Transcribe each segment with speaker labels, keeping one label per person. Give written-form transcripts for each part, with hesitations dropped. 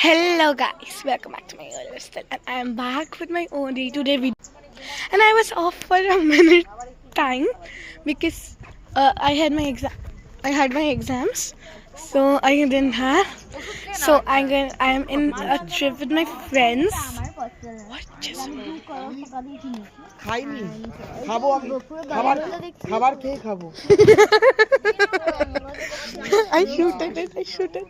Speaker 1: Hello guys, welcome back to my YouTube channel, and I am back with my own day-to-day video. And I was off for a minute time because I had my exams, so I didn't have. So I am in a trip with my friends. What just?
Speaker 2: খাইনি খাবো আমি খাবার খেয়ে খাবো
Speaker 1: I shoot it.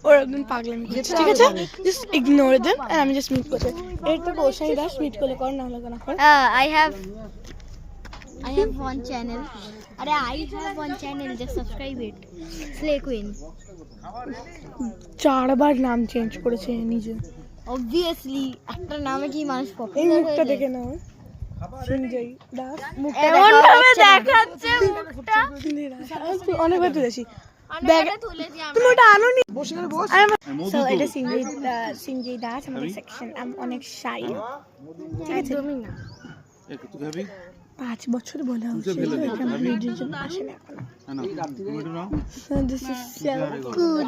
Speaker 1: Or একদম পাগলামি করছে, ঠিক আছে? Just ignore them and আমি just meet করছি। এর তো গোসাই দাস meet করলে কর না হলে না কর।
Speaker 3: I have one channel. I have one channel. Just subscribe it. Slay Queen.
Speaker 1: 4 বার নাম চেঞ্জ করেছে নিজে।
Speaker 3: Obviously, একটা নামে কি মানুষ
Speaker 1: এই
Speaker 3: পপুলার
Speaker 1: মুখটা দেখে নাও। সঞ্জয় দাস
Speaker 3: এমন ভাবে দেখাচ্ছে মুখটা।
Speaker 1: অনেকবার তুলেছি। তুমি ওটা আনোনি। So it is Sanjay Das আমাদের সেকশন। আমি অনেক শাই। ঠিক আছে?
Speaker 3: একদমই না।
Speaker 1: 5 বছর বলা হচ্ছে ভিডিওর জন্য আসে না এখন। So this is so good.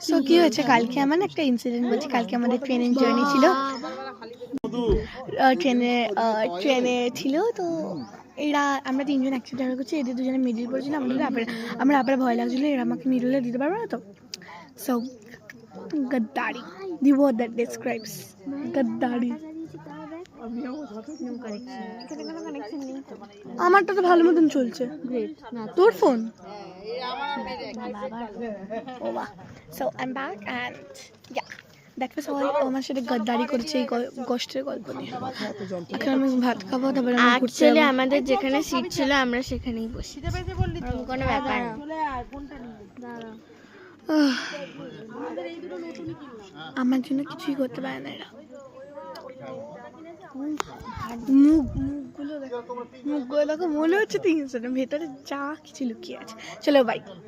Speaker 1: So কি হয়েছে কালকে আমার একটা ইনসিডেন্ট বলছি। কালকে আমাদের ট্রেনের জার্নি ছিল, ট্রেনে ছিল তো এরা আমরা 3 জন একসাথে ট্রাভেল করছি, এদের দুজনে মিডিল পড়েছিল। আমার আবার ভয় লাগছিল এরা আমাকে মিডলে দিতে পারবে না তো। সো গদ্দারি, the word that describes গদ্দারি। আমারটা তো ভালো মতন চলছে। তোর ফোন? So I'm back and yeah, that was all. আমার সাথে গদ্দারি করেছে এই কষ্টের গল্প নিয়ে। এখন আমি ভাত খাবো, তারপরে আমি
Speaker 3: অ্যাকচুয়ালি আমাদের যেখানে সিট ছিল আমরা সেখানেই বসি, কোনো ব্যাপার না।
Speaker 1: আমার জন্য কিছুই করতে পারে না এরা। মুখগুলো দেখো, মনে হচ্ছে 300 ভেতরে যা কিছু লুকিয়ে আছে। চলো বাই।